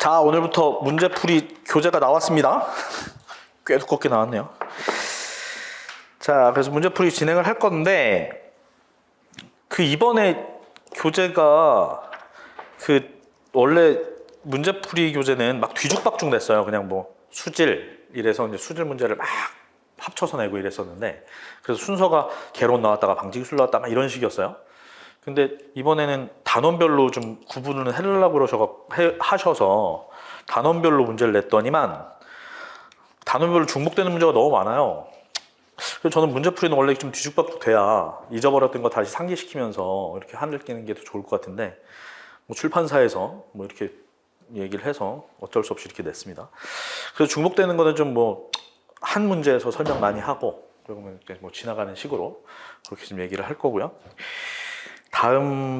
자, 오늘부터 문제풀이 교재가 나왔습니다. 꽤 두껍게 나왔네요. 자, 그래서 문제풀이 진행을 할 건데, 이번에 교재가 원래 문제풀이 교재는 막 뒤죽박죽 냈어요. 그냥 뭐 수질 이래서 이제 수질 문제를 막 합쳐서 내고 이랬었는데, 그래서 순서가 개론 나왔다가 방지기술 나왔다 막 이런 식이었어요. 근데 이번에는 단원별로 좀 구분을 하려고 하셔서 단원별로 문제를 냈더니만 단원별로 중복되는 문제가 너무 많아요. 그래서 저는 문제풀이는 원래 좀 뒤죽박죽 돼야 잊어버렸던 거 다시 상기시키면서 이렇게 하는 게 더 좋을 것 같은데, 뭐 출판사에서 뭐 이렇게 얘기를 해서 어쩔 수 없이 이렇게 냈습니다. 그래서 중복되는 거는 좀 뭐 한 문제에서 설명 많이 하고 그러면 뭐 지나가는 식으로 그렇게 좀 얘기를 할 거고요.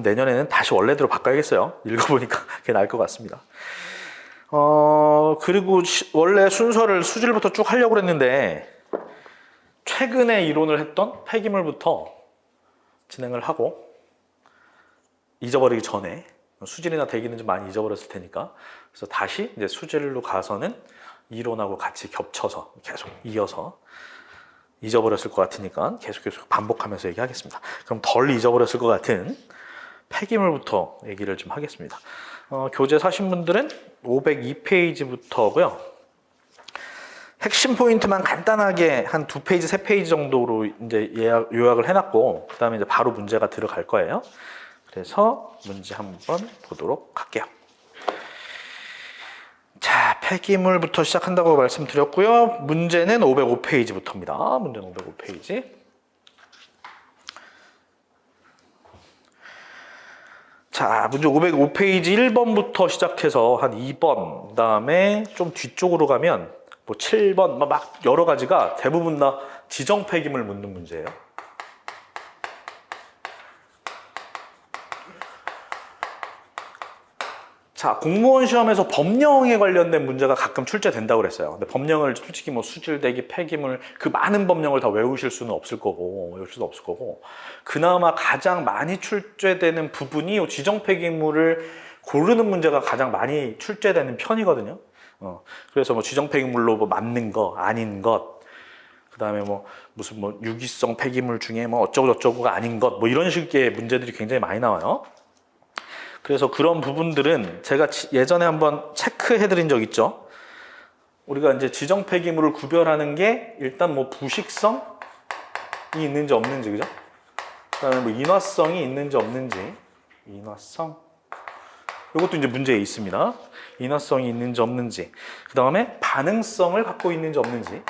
내년에는 다시 원래대로 바꿔야겠어요. 읽어보니까 그게 나을 것 같습니다. 그리고 원래 순서를 수질부터 쭉 하려고 했는데 최근에 이론을 했던 폐기물부터 진행을 하고, 잊어버리기 전에 수질이나 대기는 좀 많이 잊어버렸을 테니까, 그래서 다시 이제 수질로 가서는 이론하고 같이 겹쳐서 계속 이어서 잊어버렸을 것 같으니까 계속 반복하면서 얘기하겠습니다. 그럼 덜 잊어버렸을 것 같은 폐기물부터 얘기를 좀 하겠습니다. 교재 사신 분들은 502페이지부터고요. 핵심 포인트만 간단하게 한 2페이지, 3페이지 정도로 이제 요약을 해놨고, 그 다음에 이제 바로 문제가 들어갈 거예요. 그래서 문제 한번 보도록 할게요. 자, 폐기물부터 시작한다고 말씀드렸고요. 문제는 505페이지부터입니다. 문제는 505페이지. 자, 문제 505페이지 1번부터 시작해서 한 2번, 그 다음에 좀 뒤쪽으로 가면 뭐 7번, 막 여러 가지가 대부분 다 지정 폐기물 묻는 문제예요. 자, 공무원 시험에서 법령에 관련된 문제가 가끔 출제된다고 그랬어요. 근데 법령을 솔직히 뭐 수질, 대기, 폐기물 그 많은 법령을 다 외우실 수는 없을 거고, 그나마 가장 많이 출제되는 부분이 이 지정 폐기물을 고르는 문제가 가장 많이 출제되는 편이거든요. 그래서 뭐 지정 폐기물로 뭐 맞는 거, 아닌 것, 그 다음에 뭐 무슨 뭐 유기성 폐기물 중에 뭐 어쩌고저쩌고가 아닌 것, 뭐 이런 식의 문제들이 굉장히 많이 나와요. 그래서 그런 부분들은 제가 예전에 한번 체크해드린 적 있죠. 우리가 이제 지정 폐기물을 구별하는 게 일단 뭐 부식성이 있는지 없는지, 그죠? 그 다음에 뭐 인화성이 있는지 없는지, 인화성. 이것도 이제 문제에 있습니다. 인화성이 있는지 없는지. 그 다음에 반응성을 갖고 있는지 없는지.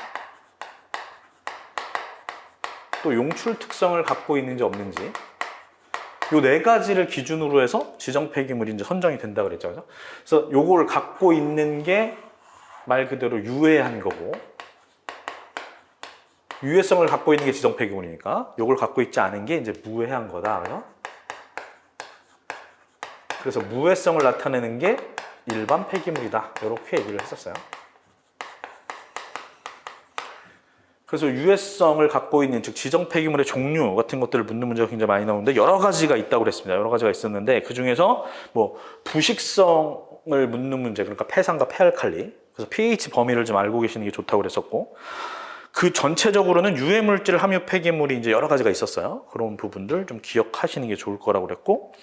또 용출 특성을 갖고 있는지 없는지. 요 4가지를 기준으로 해서 지정 폐기물이 이제 선정이 된다 그랬죠. 그죠? 그래서 요걸 갖고 있는 게 말 그대로 유해한 거고, 유해성을 갖고 있는 게 지정 폐기물이니까 요걸 갖고 있지 않은 게 이제 무해한 거다. 그죠? 그래서 무해성을 나타내는 게 일반 폐기물이다. 이렇게 얘기를 했었어요. 그래서 유해성을 갖고 있는, 즉 지정 폐기물의 종류 같은 것들을 묻는 문제가 굉장히 많이 나오는데 여러 가지가 있다고 그랬습니다. 여러 가지가 있었는데 그 중에서 뭐 부식성을 묻는 문제, 그러니까 폐산과 폐알칼리, 그래서 pH 범위를 좀 알고 계시는 게 좋다고 그랬었고, 그 전체적으로는 유해물질 함유 폐기물이 이제 여러 가지가 있었어요. 그런 부분들 좀 기억하시는 게 좋을 거라고 그랬고,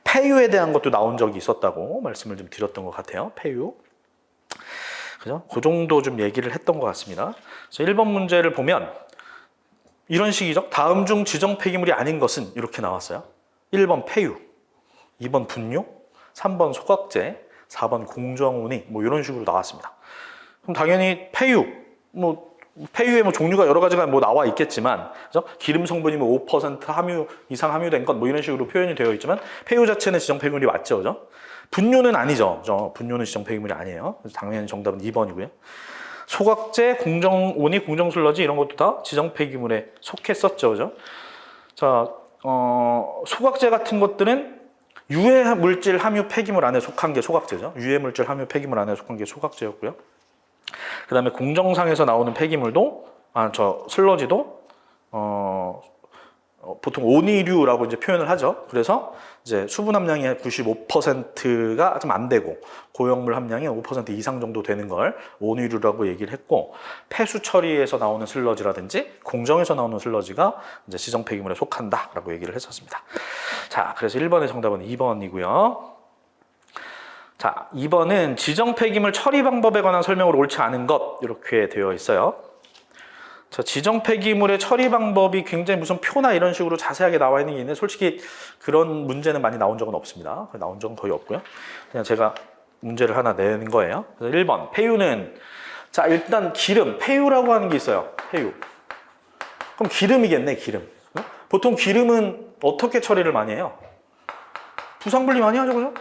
폐유에 대한 것도 나온 적이 있었다고 말씀을 좀 드렸던 것 같아요. 폐유. 그죠? 그 정도 좀 얘기를 했던 것 같습니다. 그래서 1번 문제를 보면 이런 식이죠. 다음 중 지정 폐기물이 아닌 것은 이렇게 나왔어요. 1번 폐유, 2번 분뇨, 3번 소각제, 4번 공정운이, 뭐 이런 식으로 나왔습니다. 그럼 당연히 폐유, 폐유의 뭐 종류가 여러 가지가 뭐 나와 있겠지만, 그죠? 기름 성분이 뭐 5% 이상 함유된 것, 뭐 이런 식으로 표현이 되어 있지만, 폐유 자체는 지정 폐기물이 맞죠, 그죠? 분뇨는 아니죠, 그죠? 분뇨는 지정 폐기물이 아니에요. 그래서 당연히 정답은 2번이고요. 소각제, 공정온이, 공정슬러지 이런 것도 다 지정 폐기물에 속했었죠, 그죠? 자, 소각제 같은 것들은 유해 물질 함유 폐기물 안에 속한 게 소각제죠. 유해 물질 함유 폐기물 안에 속한 게 소각제였고요. 그 다음에 공정상에서 나오는 폐기물도, 슬러지도, 보통 온이류라고 이제 표현을 하죠. 그래서 이제 수분 함량이 95%가 좀 안 되고 고용물 함량이 5% 이상 정도 되는 걸 온이류라고 얘기를 했고, 폐수 처리에서 나오는 슬러지라든지 공정에서 나오는 슬러지가 이제 지정 폐기물에 속한다라고 얘기를 했었습니다. 자, 그래서 1번의 정답은 2번이고요. 자, 2번은 지정 폐기물 처리 방법에 관한 설명으로 옳지 않은 것, 이렇게 되어 있어요. 자, 지정 폐기물의 처리 방법이 굉장히 무슨 표나 이런 식으로 자세하게 나와 있는 게 있는데, 솔직히 그런 문제는 많이 나온 적은 없습니다. 나온 적은 거의 없고요. 그냥 제가 문제를 하나 낸 거예요. 그래서 1번, 폐유는, 자, 일단 기름, 폐유라고 하는 게 있어요. 폐유. 그럼 기름이겠네, 기름. 보통 기름은 어떻게 처리를 많이 해요? 부상분리 많이 하죠, 그죠?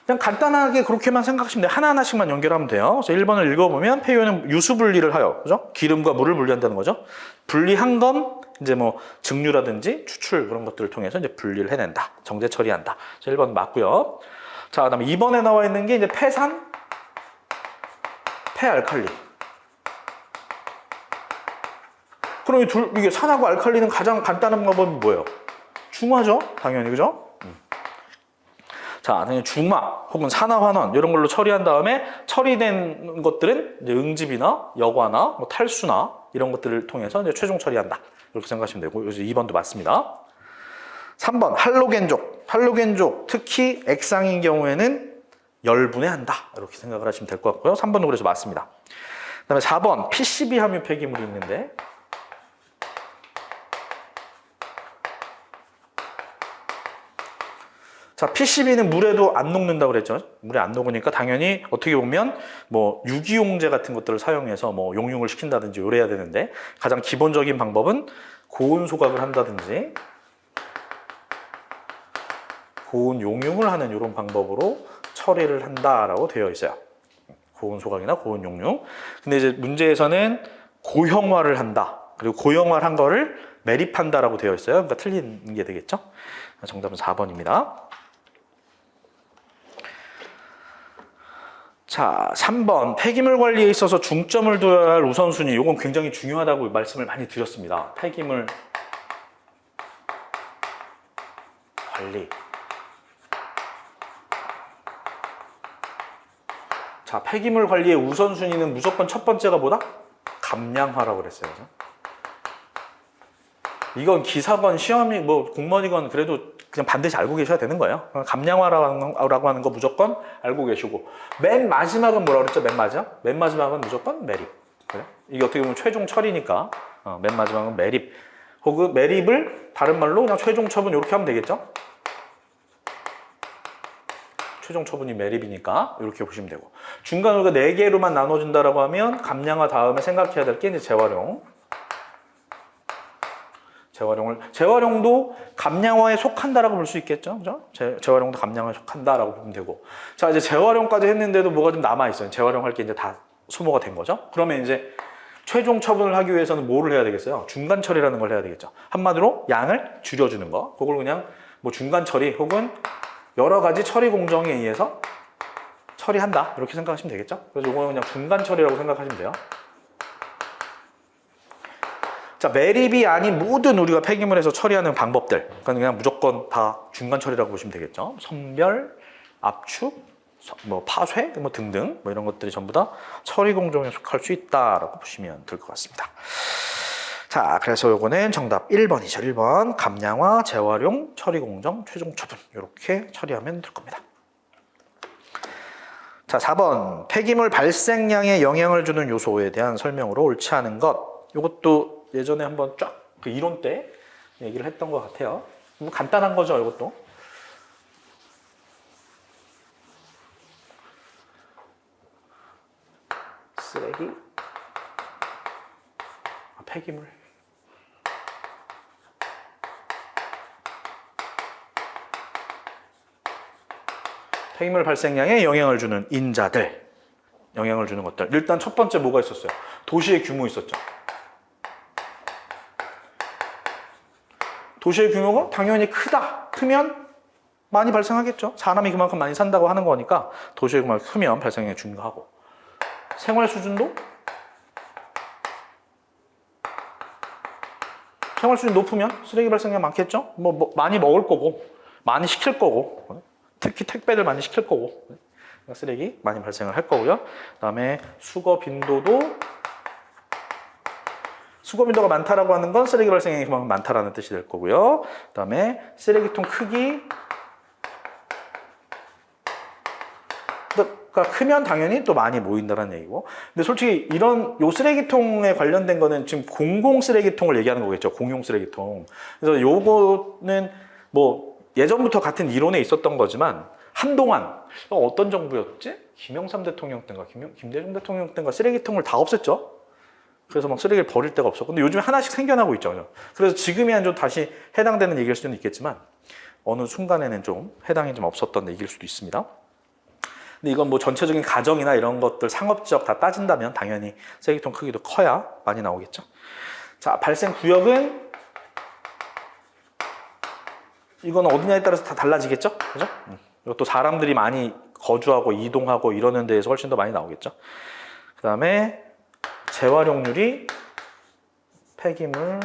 그냥 간단하게 그렇게만 생각하시면 돼요. 하나하나씩만 연결하면 돼요. 그래서 1번을 읽어보면 폐유는 유수 분리를 하여, 그죠? 기름과 물을 분리한다는 거죠. 분리한 건 이제 뭐 증류라든지 추출 그런 것들을 통해서 이제 분리를 해낸다. 정제 처리한다. 1번 맞고요. 자, 그다음에 2번에 나와 있는 게 이제 폐산, 폐알칼리. 그럼 이게 산하고 알칼리는 가장 간단한 방법은 뭐예요? 중화죠, 당연히, 그죠? 자, 당연히 중화 혹은 산화환원 이런 걸로 처리한 다음에 처리된 것들은 이제 응집이나 여과나 뭐 탈수나 이런 것들을 통해서 이제 최종 처리한다. 이렇게 생각하시면 되고, 그래서 2번도 맞습니다. 3번 할로겐족. 할로겐족 특히 액상인 경우에는 열분해한다. 이렇게 생각을 하시면 될 것 같고요. 3번도 그래서 맞습니다. 그다음에 4번 PCB 함유 폐기물이 있는데, 자, PCB는 물에도 안 녹는다고 그랬죠. 물에 안 녹으니까 당연히 어떻게 보면 뭐 유기용제 같은 것들을 사용해서 뭐 용융을 시킨다든지 요래야 되는데, 가장 기본적인 방법은 고온 소각을 한다든지 고온 용융을 하는 이런 방법으로 처리를 한다라고 되어 있어요. 고온 소각이나 고온 용융. 근데 이제 문제에서는 고형화를 한다. 그리고 고형화를 한 거를 매립한다라고 되어 있어요. 그러니까 틀린 게 되겠죠. 정답은 4번입니다. 자, 3번 폐기물 관리에 있어서 중점을 둬야 할 우선순위. 이건 굉장히 중요하다고 말씀을 많이 드렸습니다. 폐기물 관리. 자, 폐기물 관리의 우선순위는 무조건 첫 번째가 뭐다? 감량화라고 그랬어요. 그죠? 이건 기사건 시험이 뭐 공무원이건 그래도 그냥 반드시 알고 계셔야 되는 거예요. 감량화라고 하는 거 무조건 알고 계시고, 맨 마지막은 뭐라고 그랬죠? 맨 마지막? 맨 마지막은 무조건 매립. 그래? 이게 어떻게 보면 최종 처리니까 맨 마지막은 매립. 혹은 매립을 다른 말로 그냥 최종 처분 이렇게 하면 되겠죠? 최종 처분이 매립이니까 이렇게 보시면 되고, 중간 우리가 4개로만 나눠준다라고 하면 감량화 다음에 생각해야 될 게 이제 재활용. 재활용도 감량화에 속한다라고 볼 수 있겠죠, 그죠? 재활용도 감량화에 속한다라고 보면 되고, 자, 이제 재활용까지 했는데도 뭐가 좀 남아 있어요. 재활용할 게 이제 다 소모가 된 거죠. 그러면 이제 최종 처분을 하기 위해서는 뭐를 해야 되겠어요? 중간 처리라는 걸 해야 되겠죠. 한마디로 양을 줄여주는 거. 그걸 그냥 뭐 중간 처리 혹은 여러 가지 처리 공정에 의해서 처리한다. 이렇게 생각하시면 되겠죠. 그래서 이거는 그냥 중간 처리라고 생각하시면 돼요. 자, 매립이 아닌 모든 우리가 폐기물에서 처리하는 방법들, 그냥 무조건 다 중간 처리라고 보시면 되겠죠. 선별, 압축, 뭐 파쇄, 뭐 등등, 뭐 이런 것들이 전부 다 처리 공정에 속할 수 있다라고 보시면 될 것 같습니다. 자, 그래서 요거는 정답 1번이죠. 1번 감량화, 재활용, 처리 공정, 최종 처분 이렇게 처리하면 될 겁니다. 자, 4번 폐기물 발생량에 영향을 주는 요소에 대한 설명으로 옳지 않은 것. 이것도 예전에 한번 쫙 그 이론 때 얘기를 했던 것 같아요. 뭐 간단한 거죠, 이것도. 쓰레기, 폐기물. 폐기물 발생량에 영향을 주는 인자들, 영향을 주는 것들. 일단 첫 번째 뭐가 있었어요? 도시의 규모 있었죠. 도시의 규모가 당연히 크면 많이 발생하겠죠. 사람이 그만큼 많이 산다고 하는 거니까 도시의 규모가 크면 발생량이 증가하고, 생활 수준도 생활 수준 높으면 쓰레기 발생량이 많겠죠? 뭐 많이 먹을 거고, 많이 시킬 거고, 특히 택배를 많이 시킬 거고, 쓰레기 많이 발생을 할 거고요. 그다음에 수거 빈도가 많다라고 하는 건 쓰레기 발생량이 그만큼 많다라는 뜻이 될 거고요. 그다음에 쓰레기통 크기가 크면 당연히 또 많이 모인다는 얘기고. 근데 솔직히 요 쓰레기통에 관련된 거는 지금 공공 쓰레기통을 얘기하는 거겠죠. 공용 쓰레기통. 그래서 요거는 뭐 예전부터 같은 이론에 있었던 거지만 한동안 어떤 정부였지? 김영삼 대통령 때인가 김대중 대통령 때인가 쓰레기통을 다 없앴죠. 그래서 막 쓰레기를 버릴 데가 없어. 근데 요즘에 하나씩 생겨나고 있죠. 그래서 지금이야 좀 다시 해당되는 얘기일 수는 있겠지만 어느 순간에는 좀 해당이 좀 없었던 얘기일 수도 있습니다. 근데 이건 뭐 전체적인 가정이나 이런 것들 상업지역 다 따진다면 당연히 쓰레기통 크기도 커야 많이 나오겠죠. 자, 발생 구역은 이건 어디냐에 따라서 다 달라지겠죠. 그죠? 이것도 사람들이 많이 거주하고 이동하고 이러는 데에서 훨씬 더 많이 나오겠죠. 그 다음에 재활용률이 폐기물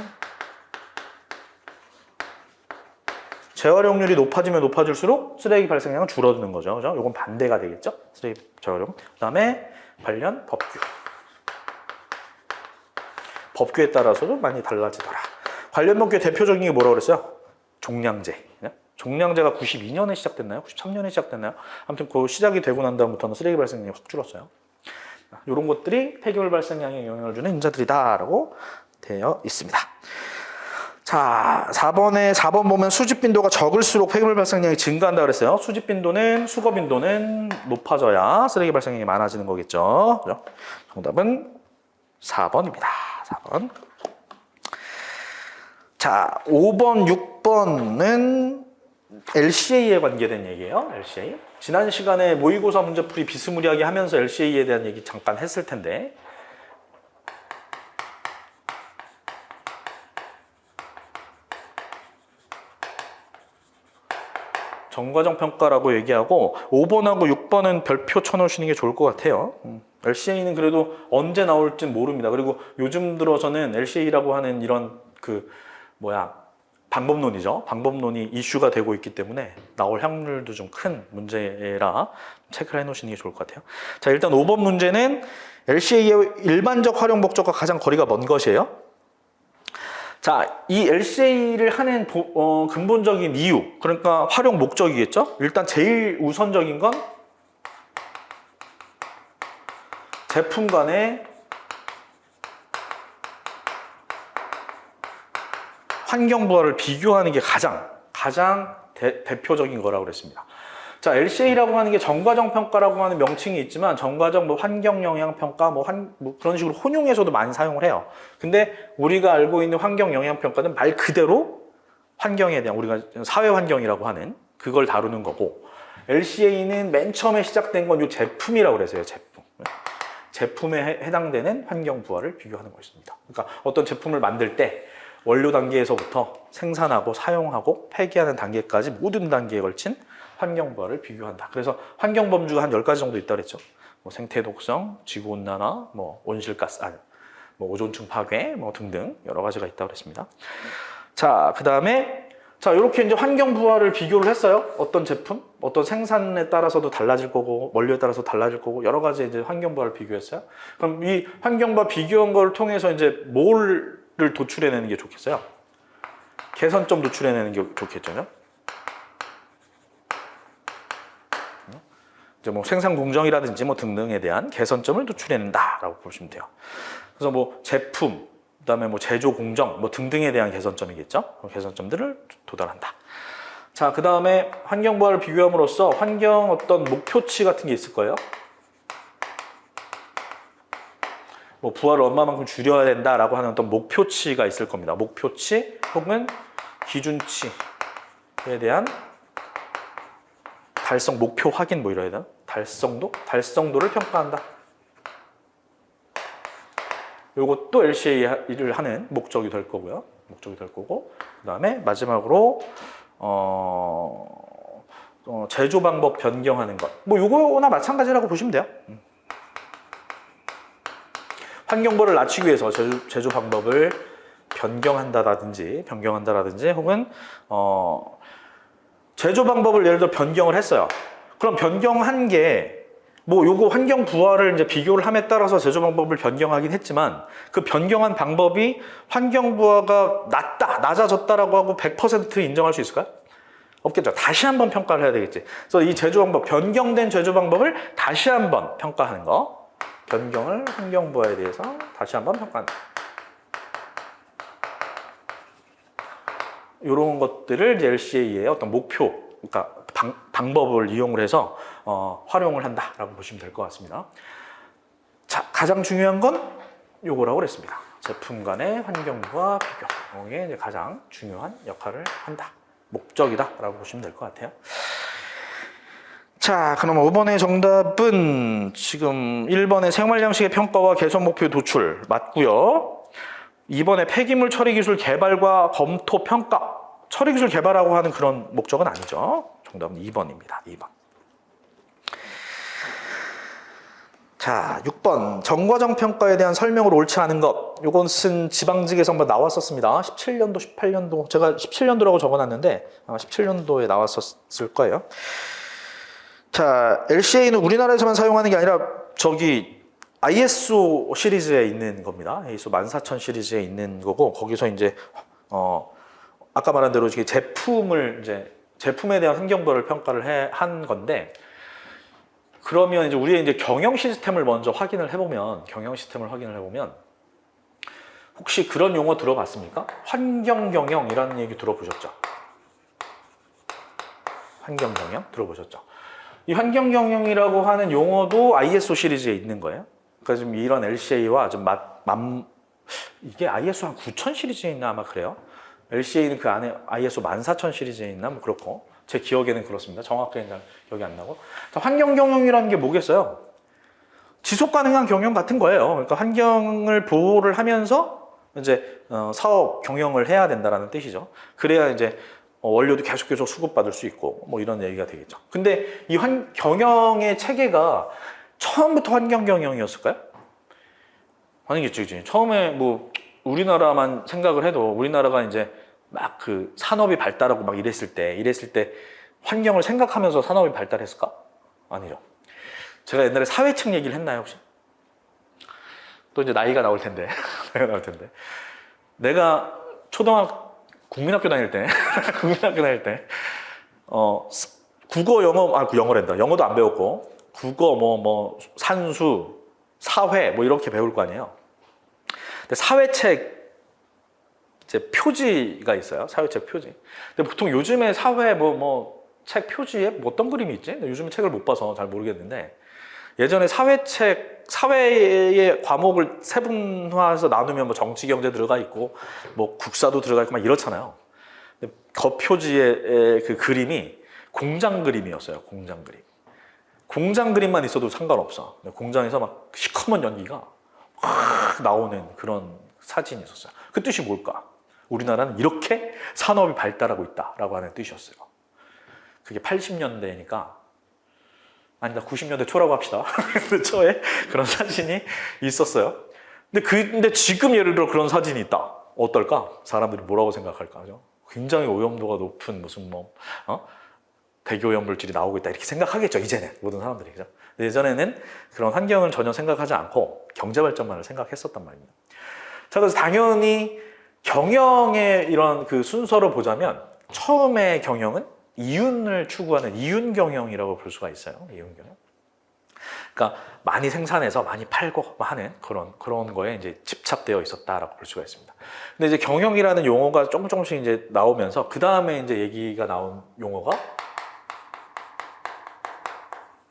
재활용률이 높아지면 높아질수록 쓰레기 발생량은 줄어드는 거죠. 그죠? 이건 반대가 되겠죠. 쓰레기 재활용. 그다음에 관련 법규. 법규에 따라서도 많이 달라지더라. 관련 법규의 대표적인 게 뭐라고 그랬어요? 종량제. 종량제가 92년에 시작됐나요? 93년에 시작됐나요? 아무튼 그 시작이 되고 난 다음부터는 쓰레기 발생량이 확 줄었어요. 이런 것들이 폐기물 발생량에 영향을 주는 인자들이다라고 되어 있습니다. 자, 4번 보면 수집 빈도가 적을수록 폐기물 발생량이 증가한다 그랬어요. 수집 빈도는, 수거 빈도는 높아져야 쓰레기 발생량이 많아지는 거겠죠. 그렇죠? 정답은 4번입니다. 4번. 자, 5번, 6번은 LCA에 관계된 얘기예요. LCA. 지난 시간에 모의고사 문제풀이 비스무리하게 하면서 LCA에 대한 얘기 잠깐 했을 텐데 전과정 평가라고 얘기하고 5번하고 6번은 별표 쳐놓으시는 게 좋을 것 같아요. LCA는 그래도 언제 나올지 모릅니다. 그리고 요즘 들어서는 LCA라고 하는 이런 방법론이죠. 방법론이 이슈가 되고 있기 때문에 나올 확률도 좀 큰 문제라 체크를 해놓으시는 게 좋을 것 같아요. 자, 일단 5번 문제는 LCA의 일반적 활용 목적과 가장 거리가 먼 것이에요. 자, 이 LCA를 하는 근본적인 이유, 그러니까 활용 목적이겠죠? 일단 제일 우선적인 건 제품 간의 환경 부하를 비교하는 게 가장 대표적인 거라고 그랬습니다. 자, LCA라고 하는 게 정과정 평가라고 하는 명칭이 있지만 정과정 환경 영향 평가 그런 식으로 혼용해서도 많이 사용을 해요. 근데 우리가 알고 있는 환경 영향 평가는 말 그대로 환경에 대한 우리가 사회 환경이라고 하는 그걸 다루는 거고 LCA는 맨 처음에 시작된 건 이 제품이라고 그랬어요. 제품에 해당되는 환경 부하를 비교하는 것입니다. 그러니까 어떤 제품을 만들 때 원료 단계에서부터 생산하고 사용하고 폐기하는 단계까지 모든 단계에 걸친 환경 부하를 비교한다. 그래서 환경 범주가 한 10가지 정도 있다고 그랬죠. 생태 독성, 지구 온난화, 온실가스, 오존층 파괴, 등등 여러 가지가 있다고 그랬습니다. 자, 그다음에 이렇게 이제 환경 부하를 비교를 했어요. 어떤 제품, 어떤 생산에 따라서도 달라질 거고 원료에 따라서 달라질 거고 여러 가지 이제 환경 부하를 비교했어요. 그럼 이 환경 부하 비교한 걸 통해서 이제 뭘 도출해내는 게 좋겠어요? 개선점 도출해내는 게 좋겠죠. 이제 생산 공정이라든지 등등에 대한 개선점을 도출해낸다라고 보시면 돼요. 그래서 제품, 그다음에 제조 공정 등등에 대한 개선점이겠죠. 개선점들을 도달한다. 자, 그다음에 환경 부하를 비교함으로써 환경 어떤 목표치 같은 게 있을 거예요. 부하를 얼마만큼 줄여야 된다라고 하는 어떤 목표치가 있을 겁니다. 목표치 혹은 기준치에 대한 달성 목표 확인 이래야 되나? 달성도를 평가한다. 이것도 LCA를 하는 목적이 될 거고요. 그다음에 마지막으로 제조 방법 변경하는 것. 요거나 마찬가지라고 보시면 돼요. 환경부를 낮추기 위해서 제조 방법을 변경한다라든지 혹은 제조 방법을 예를 들어 변경을 했어요. 그럼 변경한 게 뭐 요거 환경 부하를 이제 비교를 함에 따라서 제조 방법을 변경하긴 했지만 그 변경한 방법이 환경 부하가 낮아졌다라고 하고 100% 인정할 수 있을까요? 없겠죠. 다시 한번 평가를 해야 되겠지. 그래서 이 제조 방법, 변경된 제조 방법을 다시 한번 평가하는 거. 변경을 환경 부하에 대해서 다시 한번 평가한다. 이런 것들을 이제 LCA의 어떤 목표, 그러니까 방법을 이용을 해서 활용을 한다라고 보시면 될 것 같습니다. 자, 가장 중요한 건 요거라고 그랬습니다. 제품 간의 환경부와 비교. 이게 이제 가장 중요한 역할을 한다. 목적이다라고 보시면 될 것 같아요. 자, 그럼 5번의 정답은 지금 1번의 생활양식의 평가와 개선 목표 도출 맞고요. 2번의 폐기물 처리 기술 개발과 검토 평가. 처리 기술 개발하고 하는 그런 목적은 아니죠. 정답은 2번입니다. 2번. 자, 6번. 정과정 평가에 대한 설명으로 옳지 않은 것. 요것은 지방직에서 한번 나왔었습니다. 17년도, 18년도. 제가 17년도라고 적어놨는데 아마 17년도에 나왔었을 거예요. 자, LCA는 우리나라에서만 사용하는 게 아니라 저기 ISO 시리즈에 있는 겁니다. ISO 14000 시리즈에 있는 거고 거기서 이제 아까 말한 대로 제품에 대한 환경부를 평가를 한 건데 그러면 이제 우리의 이제 경영 시스템을 먼저 확인을 해보면 혹시 그런 용어 들어봤습니까? 환경 경영이라는 얘기 들어보셨죠? 환경 경영 들어보셨죠? 이 환경 경영이라고 하는 용어도 ISO 시리즈에 있는 거예요. 그러니까 지금 이런 LCA와 좀 이게 ISO 한 9000 시리즈에 있나 아마 그래요. LCA는 그 안에 ISO 14000 시리즈에 있나 뭐 그렇고 제 기억에는 그렇습니다. 정확하게 기억이 안 나고. 환경 경영이라는 게 뭐겠어요? 지속 가능한 경영 같은 거예요. 그러니까 환경을 보호를 하면서 이제 사업 경영을 해야 된다라는 뜻이죠. 그래야 이제 원료도 계속 수급받을 수 있고 뭐 이런 얘기가 되겠죠. 근데 이 경영의 체계가 처음부터 환경 경영이었을까요? 아니겠죠, 그치? 처음에 뭐 우리나라만 생각을 해도 우리나라가 이제 막 그 산업이 발달하고 막 이랬을 때 환경을 생각하면서 산업이 발달했을까? 아니죠. 제가 옛날에 사회책 얘기를 했나요, 혹시? 또 이제 나이가 나올 텐데. 내가 국민학교 다닐 때, 국어, 영어란다. 영어도 안 배웠고, 국어, 산수, 사회, 이렇게 배울 거 아니에요. 근데 사회책, 이제 표지가 있어요. 사회책 표지. 근데 보통 요즘에 사회, 책 표지에 어떤 그림이 있지? 요즘에 책을 못 봐서 잘 모르겠는데, 예전에 사회의 과목을 세분화해서 나누면 정치, 경제 들어가 있고, 국사도 들어가 있고 막 이렇잖아요. 겉표지의 그 그림이 공장 그림이었어요. 공장 그림만 있어도 상관없어. 공장에서 막 시커먼 연기가 확 나오는 그런 사진이 있었어요. 그 뜻이 뭘까? 우리나라는 이렇게 산업이 발달하고 있다라고 하는 뜻이었어요. 그게 80년대니까 아니다 90년대 초라고 합시다. 초에 그런 사진이 있었어요. 근데 지금 예를 들어 그런 사진이 있다. 어떨까? 사람들이 뭐라고 생각할까? 굉장히 오염도가 높은 무슨 대기오염 물질이 나오고 있다 이렇게 생각하겠죠. 이제는 모든 사람들이. 그죠? 예전에는 그런 환경을 전혀 생각하지 않고 경제 발전만을 생각했었단 말입니다. 자, 그래서 당연히 경영의 이런 그 순서를 보자면 처음에 경영은 이윤을 추구하는 이윤 경영이라고 볼 수가 있어요. 이윤 경영. 그러니까 많이 생산해서 많이 팔고 하는 그런 거에 이제 집착되어 있었다라고 볼 수가 있습니다. 근데 이제 경영이라는 용어가 조금씩 이제 나오면서 그 다음에 이제 얘기가 나온 용어가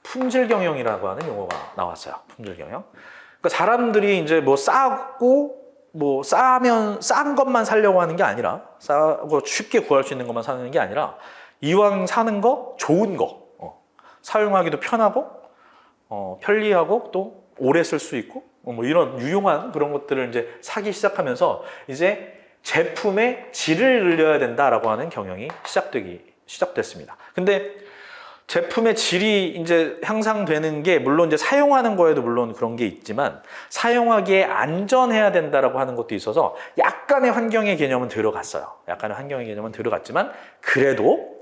품질 경영이라고 하는 용어가 나왔어요. 품질 경영. 그러니까 사람들이 이제 싼 것만 사려고 하는 게 아니라 싸고 쉽게 구할 수 있는 것만 사는 게 아니라 이왕 사는 거 좋은 거 사용하기도 편하고 편리하고 또 오래 쓸 수 있고 이런 유용한 그런 것들을 이제 사기 시작하면서 이제 제품의 질을 늘려야 된다라고 하는 경영이 시작됐습니다. 근데 제품의 질이 이제 향상되는 게 물론 이제 사용하는 거에도 물론 그런 게 있지만 사용하기에 안전해야 된다라고 하는 것도 있어서 약간의 환경의 개념은 들어갔어요. 약간의 환경의 개념은 들어갔지만 그래도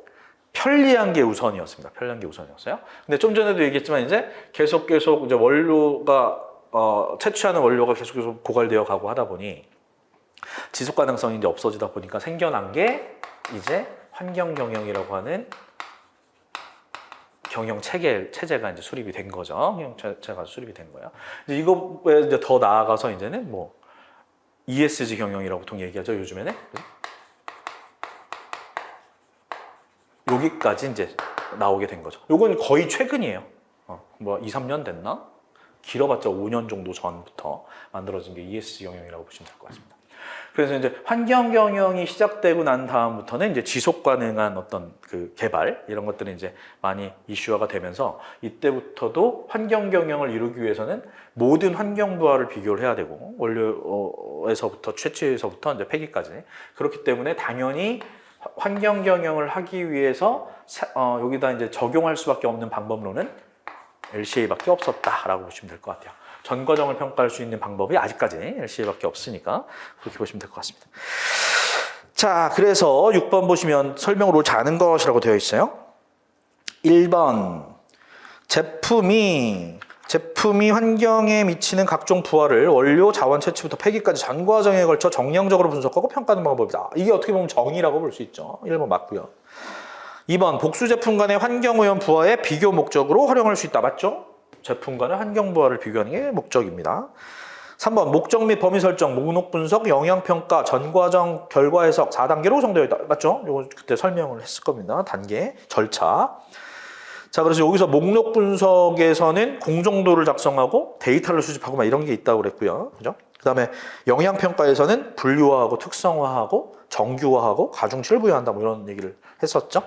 편리한 게 우선이었습니다. 편리한 게 우선이었어요. 근데 좀 전에도 얘기했지만 이제 계속 이제 원료가 채취하는 원료가 계속 고갈되어 가고 하다 보니 지속 가능성이 이제 없어지다 보니까 생겨난 게 이제 환경 경영이라고 하는 경영 체제가 이제 수립이 된 거죠. 경영 체제가 수립이 된 거예요. 이제 이거에 이제 더 나아가서 이제는 뭐 ESG 경영이라고 보통 얘기하죠. 요즘에는 여기까지 이제 나오게 된 거죠. 요건 거의 최근이에요. 뭐 2, 3년 됐나? 길어봤자 5년 정도 전부터 만들어진 게 ESG 경영이라고 보시면 될 것 같습니다. 그래서 이제 환경 경영이 시작되고 난 다음부터는 이제 지속 가능한 어떤 그 개발 이런 것들이 이제 많이 이슈화가 되면서 이때부터도 환경 경영을 이루기 위해서는 모든 환경 부하를 비교를 해야 되고 원료에서부터 채취에서부터 이제 폐기까지 그렇기 때문에 당연히 환경 경영을 하기 위해서 여기다 이제 적용할 수밖에 없는 방법론은 LCA밖에 없었다라고 보시면 될 것 같아요. 전 과정을 평가할 수 있는 방법이 아직까지 LCA밖에 없으니까 그렇게 보시면 될 것 같습니다. 자, 그래서 6번 보시면 설명으로 옳지 않은 것이라고 되어 있어요. 1번 제품이 환경에 미치는 각종 부하를 원료, 자원 채취부터 폐기까지 전 과정에 걸쳐 정량적으로 분석하고 평가하는 방법이다. 이게 어떻게 보면 정의라고 볼 수 있죠. 1번 맞고요. 2번 복수 제품 간의 환경오염 부하의 비교 목적으로 활용할 수 있다. 맞죠? 제품 간의 환경 부하를 비교하는 게 목적입니다. 3번 목적 및 범위 설정, 목록 분석, 영향 평가, 전 과정 결과 해석 4단계로 구성되어 있다. 맞죠? 이거 그때 설명을 했을 겁니다. 단계, 절차. 자, 그래서 여기서 목록 분석에서는 공정도를 작성하고 데이터를 수집하고 막 이런 게 있다고 그랬고요. 그죠? 그다음에 영향 평가에서는 분류화하고 특성화하고 정규화하고 가중치를 부여한다. 뭐 이런 얘기를 했었죠.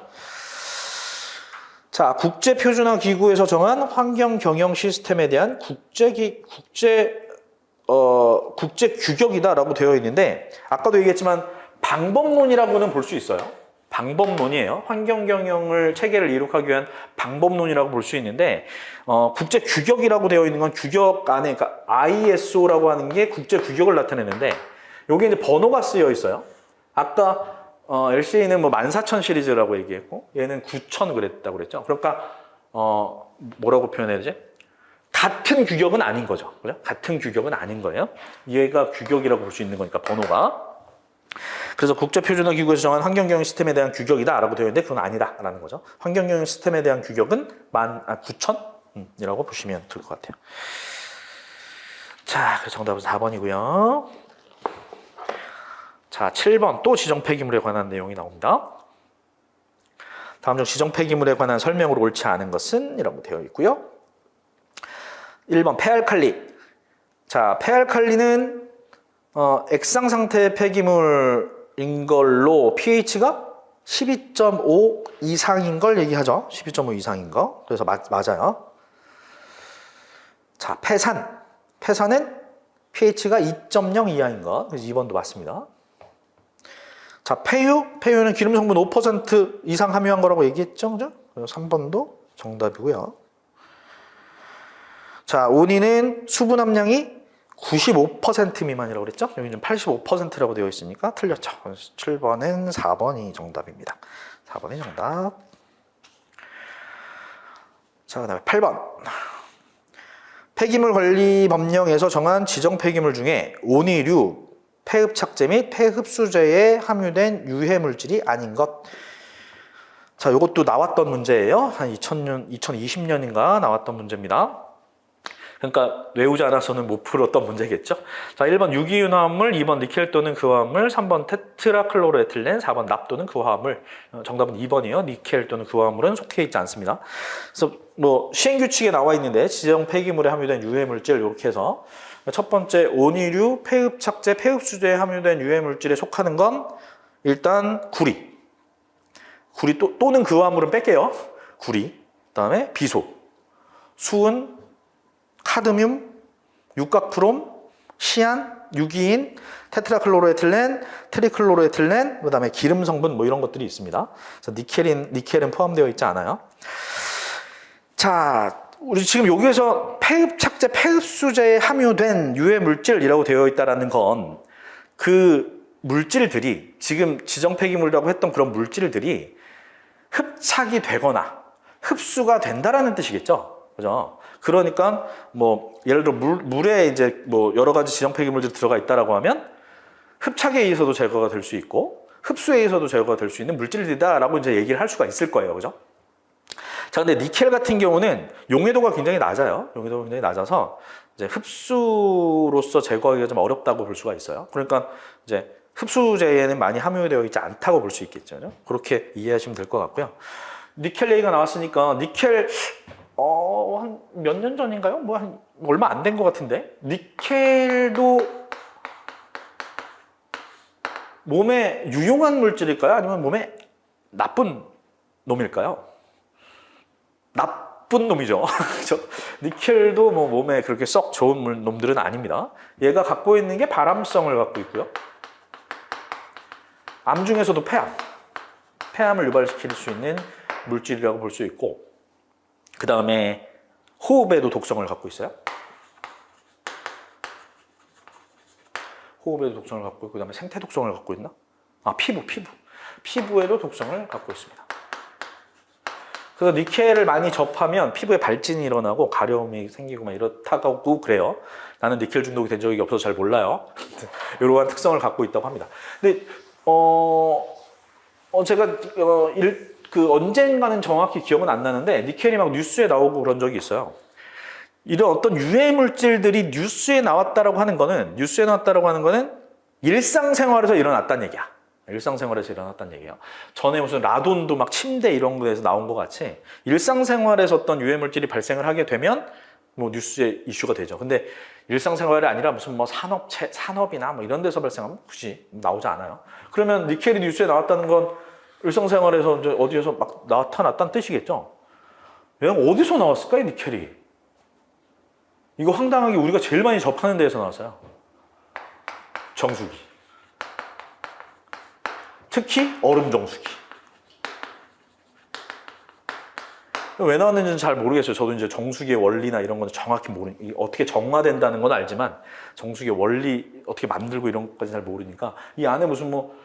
자, 국제표준화 기구에서 정한 환경 경영 시스템에 대한 국제 규격이다라고 되어 있는데 아까도 얘기했지만 방법론이라고는 볼 수 있어요. 방법론이에요. 환경 경영을 체계를 이룩하기 위한 방법론이라고 볼 수 있는데 국제 규격이라고 되어 있는 건 규격 안에 그러니까 ISO라고 하는 게 국제 규격을 나타내는데 여기 이제 번호가 쓰여 있어요. 아까 LCA는 뭐 14,000 시리즈라고 얘기했고 얘는 9,000 그랬다고 그랬죠. 그러니까 뭐라고 표현해야 되지? 같은 규격은 아닌 거죠. 그죠? 같은 규격은 아닌 거예요. 얘가 규격이라고 볼 수 있는 거니까 번호가. 그래서 국제표준화 기구에서 정한 환경경영 시스템에 대한 규격이다 라고 되어 있는데 그건 아니다 라는 거죠. 환경경영 시스템에 대한 규격은 9,000이라고 보시면 될 것 같아요. 자, 그래서 정답은 4번이고요. 자, 7번 또 지정 폐기물에 관한 내용이 나옵니다. 다음 중 지정 폐기물에 관한 설명으로 옳지 않은 것은 이라고 되어 있고요. 1번 폐알칼리. 자, 폐알칼리는 액상 상태의 폐기물인 걸로 pH가 12.5 이상인 걸 얘기하죠. 12.5 이상인 거. 그래서 맞아요. 자, 폐산. 폐산은 pH가 2.0 이하인 것. 그래서 2번도 맞습니다. 자, 폐유는 기름 성분 5% 이상 함유한 거라고 얘기했죠. 그죠? 그래서 3번도 정답이고요. 자, 온이는 수분 함량이 95% 미만이라고 그랬죠? 여기는 85%라고 되어 있으니까 틀렸죠. 7번은 4번이 정답입니다. 4번이 정답. 자, 그 다음에 8번. 폐기물 관리 법령에서 정한 지정 폐기물 중에 온이류, 폐흡착제 및 폐흡수제에 함유된 유해 물질이 아닌 것. 자, 이것도 나왔던 문제예요. 한 2020년인가 나왔던 문제입니다. 그러니까 외우지 않아서는 못 풀었던 문제겠죠. 자, 1번 유기윤 화합물, 2번 니켈 또는 그 화합물, 3번 테트라클로로에틸렌, 4번 납 또는 그 화합물. 정답은 2번이에요. 니켈 또는 그 화합물은 속해 있지 않습니다. 그래서 뭐 시행규칙에 나와 있는데 지정 폐기물에 함유된 유해 물질 이렇게 해서 첫 번째 온이류, 폐흡착제, 폐흡수제에 함유된 유해 물질에 속하는 건 일단 구리 또는 그 화합물은 뺄게요. 구리, 그다음에 비소, 수은, 카드뮴, 육각프롬, 시안, 유기인, 테트라클로로에틸렌, 트리클로로에틸렌, 그다음에 기름 성분 뭐 이런 것들이 있습니다. 그래서 니켈은 포함되어 있지 않아요. 자, 우리 지금 여기에서 폐흡착제, 폐흡수제에 함유된 유해 물질이라고 되어 있다는 건 그 물질들이 지금 지정 폐기물이라고 했던 그런 물질들이 흡착이 되거나 흡수가 된다라는 뜻이겠죠. 그죠? 그러니까 뭐 예를 들어 물에 이제 뭐 여러 가지 지정 폐기물들이 들어가 있다라고 하면 흡착에 의해서도 제거가 될 수 있고 흡수에 의해서도 제거가 될 수 있는 물질이다라고 이제 얘기를 할 수가 있을 거예요. 그죠? 자, 근데 니켈 같은 경우는 용해도가 굉장히 낮아요. 용해도가 굉장히 낮아서 이제 흡수로서 제거하기가 좀 어렵다고 볼 수가 있어요. 그러니까 이제 흡수제에는 많이 함유되어 있지 않다고 볼 수 있겠죠. 그렇게 이해하시면 될 것 같고요. 니켈 얘기가 나왔으니까 니켈 한 몇 년 전인가요? 뭐 한 얼마 안 된 것 같은데 니켈도 몸에 유용한 물질일까요? 아니면 몸에 나쁜 놈일까요? 나쁜 놈이죠. 그렇죠? 니켈도 뭐 몸에 그렇게 썩 좋은 놈들은 아닙니다. 얘가 갖고 있는 게 발암성을 갖고 있고요. 암 중에서도 폐암을 유발시킬 수 있는 물질이라고 볼 수 있고, 그 다음에 호흡에도 독성을 갖고 있어요. 호흡에도 독성을 갖고 있고, 그 다음에 생태 독성을 갖고 있나? 피부에도 독성을 갖고 있습니다. 그래서 니켈을 많이 접하면 피부에 발진이 일어나고 가려움이 생기고 막 이렇다고 그래요. 나는 니켈 중독이 된 적이 없어서 잘 몰라요. 이러한 특성을 갖고 있다고 합니다. 근데 제가 언젠가는 정확히 기억은 안 나는데 니켈이 막 뉴스에 나오고 그런 적이 있어요. 이런 어떤 유해 물질들이 뉴스에 나왔다라고 하는 거는 일상생활에서 일어났다는 얘기야. 일상생활에서 일어났다는 얘기예요. 전에 무슨 라돈도 막 침대 이런 거에서 나온 것 같이 일상생활에서 어떤 유해 물질이 발생을 하게 되면 뭐 뉴스에 이슈가 되죠. 근데 일상생활이 아니라 무슨 뭐 산업이나 뭐 이런 데서 발생하면 굳이 나오지 않아요. 그러면 니켈이 뉴스에 나왔다는 건 일상생활에서 이제 어디에서 막 나타났다는 뜻이겠죠. 왜냐면 어디서 나왔을까요, 니켈이? 이거 황당하게 우리가 제일 많이 접하는 데에서 나왔어요. 정수기. 특히 얼음 정수기. 왜 나왔는지는 잘 모르겠어요. 저도 이제 정수기의 원리나 이런 건 정확히 어떻게 정화된다는 건 알지만 정수기의 원리 어떻게 만들고 이런 것까지 잘 모르니까 이 안에 무슨 뭐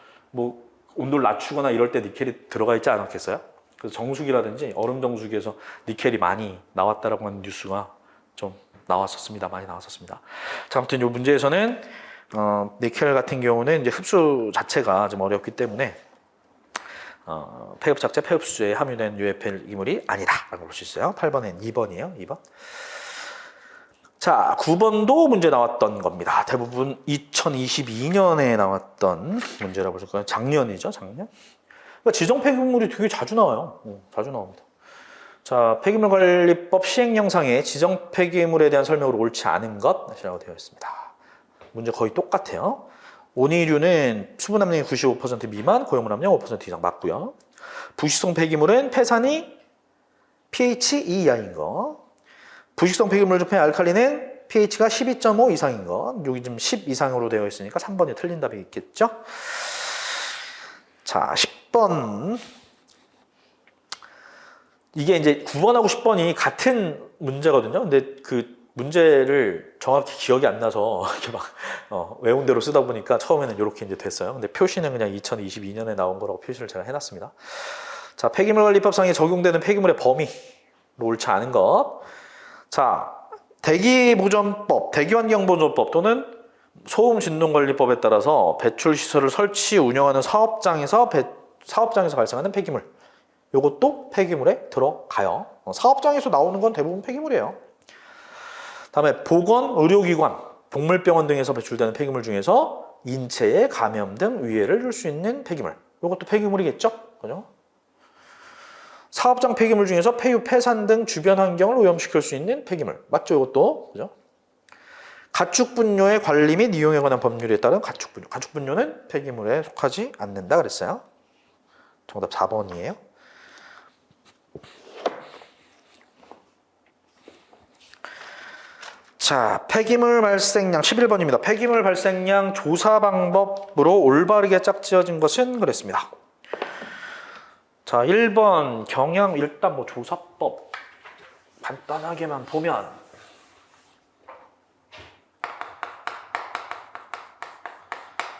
온도를 낮추거나 이럴 때 니켈이 들어가 있지 않았겠어요? 그래서 정수기라든지 얼음 정수기에서 니켈이 많이 나왔다라고 하는 뉴스가 좀 나왔었습니다. 많이 나왔었습니다. 자, 아무튼 이 문제에서는 니켈 같은 경우는 이제 흡수 자체가 좀 어렵기 때문에 폐흡착제, 폐흡수제에 함유된 유해 폐기물이 아니다라고 볼 수 있어요. 8번엔 2번이에요. 2번. 자, 9번도 문제 나왔던 겁니다. 대부분 2022년에 나왔던 문제라고 볼 수 있어요. 작년이죠, 작년. 그러니까 지정 폐기물이 되게 자주 나와요. 자주 나옵니다. 자, 폐기물관리법 시행령상에 지정 폐기물에 대한 설명으로 옳지 않은 것이라고 되어 있습니다. 문제 거의 똑같아요. 온이류는 수분 함량이 95% 미만, 고용물 함량 5% 이상 맞고요. 부식성 폐기물은 폐산이 pH 2 이하인 거. 부식성 폐기물 중 알칼리는 pH가 12.5 이상인 거. 여기 지금 10 이상으로 되어 있으니까 3번이 틀린 답이 있겠죠. 자, 10번. 이게 이제 9번하고 10번이 같은 문제거든요. 근데 그 문제를 정확히 기억이 안 나서 이렇게 막 외운 대로 쓰다 보니까 처음에는 이렇게 이제 됐어요. 근데 표시는 그냥 2022년에 나온 거라고 표시를 제가 해놨습니다. 자, 폐기물관리법상에 적용되는 폐기물의 범위로 옳지 않은 것. 자, 대기보전법, 대기환경보전법 또는 소음진동관리법에 따라서 배출시설을 설치, 운영하는 사업장에서 발생하는 폐기물. 이것도 폐기물에 들어가요. 사업장에서 나오는 건 대부분 폐기물이에요. 다음에 보건, 의료기관, 동물병원 등에서 배출되는 폐기물 중에서 인체에 감염 등 위해를 줄 수 있는 폐기물. 이것도 폐기물이겠죠? 그죠? 사업장 폐기물 중에서 폐유, 폐산 등 주변 환경을 오염시킬 수 있는 폐기물. 맞죠? 이것도. 그죠? 가축분뇨의 관리 및 이용에 관한 법률에 따른 가축분뇨. 가축분뇨는 폐기물에 속하지 않는다 그랬어요. 정답 4번이에요. 자, 폐기물 발생량 11번입니다. 폐기물 발생량 조사 방법으로 올바르게 짝지어진 것은 그랬습니다. 자, 1번 경향 일단 뭐 조사법 간단하게만 보면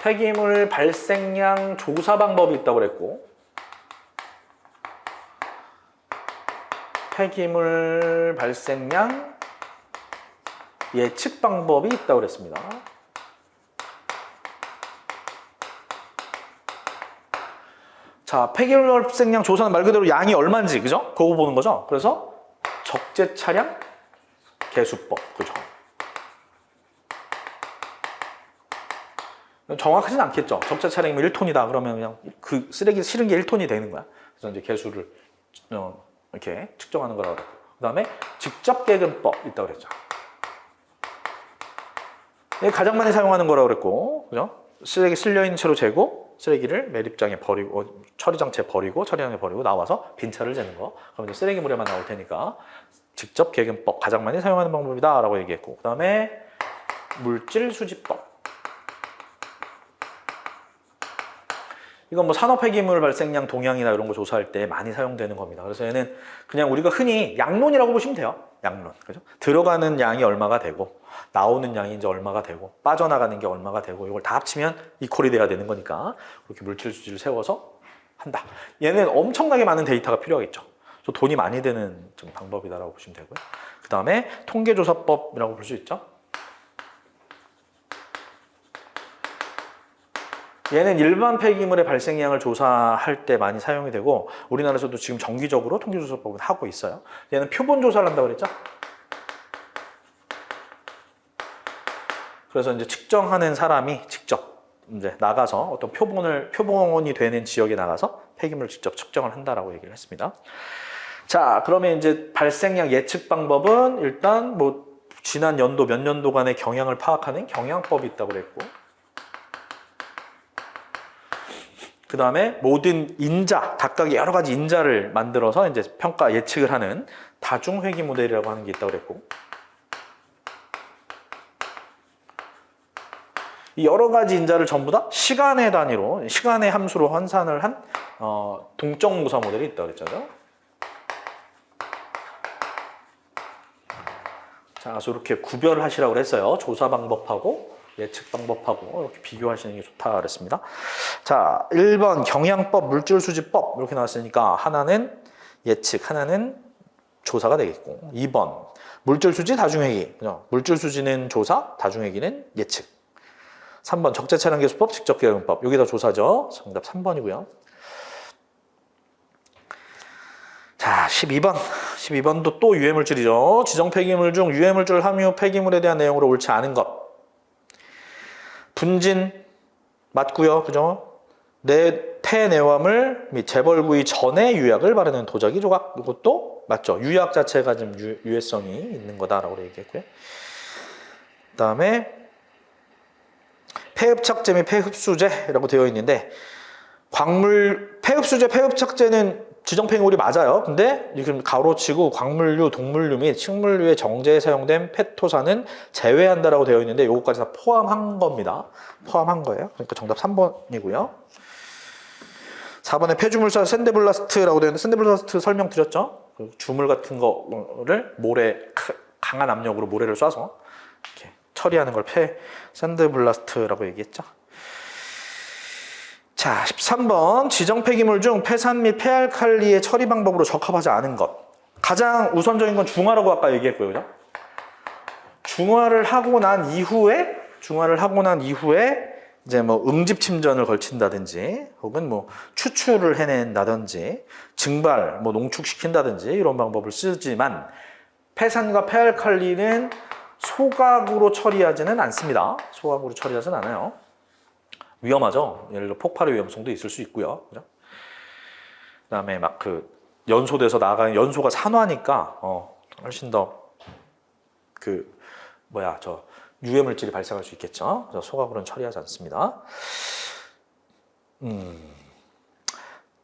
폐기물 발생량 조사 방법이 있다고 그랬고 폐기물 발생량 예측 방법이 있다고 그랬습니다. 자, 폐기물 발생량 조사는 말 그대로 양이 얼마인지, 그죠? 그거 보는 거죠. 그래서 적재 차량 계수법, 그죠? 정확하진 않겠죠. 적재 차량이면 1톤이다. 그러면 그냥 그 쓰레기 실은 게 1톤이 되는 거야. 그래서 이제 계수를 이렇게 측정하는 거라고 그랬고. 그 다음에 직접 계근법 있다고 그랬죠. 이게 가장 많이 사용하는 거라고 그랬고, 그죠? 쓰레기 쓸려있는 채로 재고, 쓰레기를 매립장에 버리고, 처리장치에 버리고, 처리장에 버리고, 나와서 빈차를 재는 거. 그럼 이제 쓰레기물에만 나올 테니까, 직접 계근법, 가장 많이 사용하는 방법이다. 라고 얘기했고, 그 다음에 물질 수집법. 이건 뭐 산업 폐기물 발생량 동향이나 이런 거 조사할 때 많이 사용되는 겁니다. 그래서 얘는 그냥 우리가 흔히 양론이라고 보시면 돼요. 양론. 그죠? 들어가는 양이 얼마가 되고, 나오는 양이 이제 얼마가 되고, 빠져나가는 게 얼마가 되고, 이걸 다 합치면 이퀄이 돼야 되는 거니까 그렇게 물질 수지를 세워서 한다. 얘는 엄청나게 많은 데이터가 필요하겠죠. 그래서 돈이 많이 드는 좀 방법이다라고 보시면 되고요. 그 다음에 통계조사법이라고 볼 수 있죠. 얘는 일반 폐기물의 발생량을 조사할 때 많이 사용이 되고 우리나라에서도 지금 정기적으로 통계조사법을 하고 있어요. 얘는 표본조사를 한다고 그랬죠? 그래서 이제 측정하는 사람이 직접 이제 나가서 어떤 표본이 되는 지역에 나가서 폐기물을 직접 측정을 한다라고 얘기를 했습니다. 자, 그러면 이제 발생량 예측 방법은 일단 뭐 지난 연도 몇 년도간의 경향을 파악하는 경향법이 있다고 그랬고 그 다음에 모든 인자, 각각의 여러 가지 인자를 만들어서 이제 평가 예측을 하는 다중회귀 모델이라고 하는 게 있다고 그랬고 이 여러 가지 인자를 전부 다 시간의 단위로, 시간의 함수로 환산을 한 동적무사 모델이 있다고 그랬잖아요. 자, 그래서 이렇게 구별을 하시라고 했어요. 조사 방법하고 예측 방법하고 이렇게 비교하시는 게 좋다 그랬습니다. 자, 1번 경향법, 물질수집법 이렇게 나왔으니까 하나는 예측, 하나는 조사가 되겠고 2번 물질수지, 다중회귀. 물질수지는 조사, 다중회귀는 예측. 3번 적재차량계수법, 직접계획법. 여기다 조사죠. 정답 3번이고요. 자, 12번. 12번도 또 유해물질이죠. 지정폐기물 중 유해물질 함유 폐기물에 대한 내용으로 옳지 않은 것. 분진 맞고요. 그죠? 폐내화물 및 재벌구이 전에 유약을 바르는 도자기 조각. 이것도 맞죠. 유약 자체가 좀 유해성이 있는 거다라고 얘기했고요. 그 다음에 폐흡착제 및 폐흡수제라고 되어 있는데 폐흡수제, 폐흡착제는 지정폐기물이 맞아요. 근데 지금 가로치고 광물류, 동물류 및 식물류의 정제에 사용된 페토산은 제외한다라고 되어 있는데 이것까지 다 포함한 겁니다. 포함한 거예요. 그러니까 정답 3번이고요. 4번에 폐주물사 샌드블라스트라고 되어 있는데 샌드블라스트 설명드렸죠? 주물 같은 거를 강한 압력으로 모래를 쏴서 이렇게 처리하는 걸 샌드블라스트라고 얘기했죠. 자, 13번 지정폐기물 중 폐산 및 폐알칼리의 처리 방법으로 적합하지 않은 것. 가장 우선적인 건 중화라고 아까 얘기했고요. 그죠? 중화를 하고 난 이후에 이제 뭐 응집 침전을 걸친다든지 혹은 뭐 추출을 해낸다든지 증발, 뭐 농축시킨다든지 이런 방법을 쓰지만 폐산과 폐알칼리는 소각으로 처리하지는 않습니다. 소각으로 처리하지는 않아요. 위험하죠. 예를 들어 폭발의 위험성도 있을 수 있고요. 그죠? 그다음에 막 그 연소돼서 나가는 연소가 산화니까 훨씬 더 유해물질이 발생할 수 있겠죠. 그래서 소각으로는 처리하지 않습니다.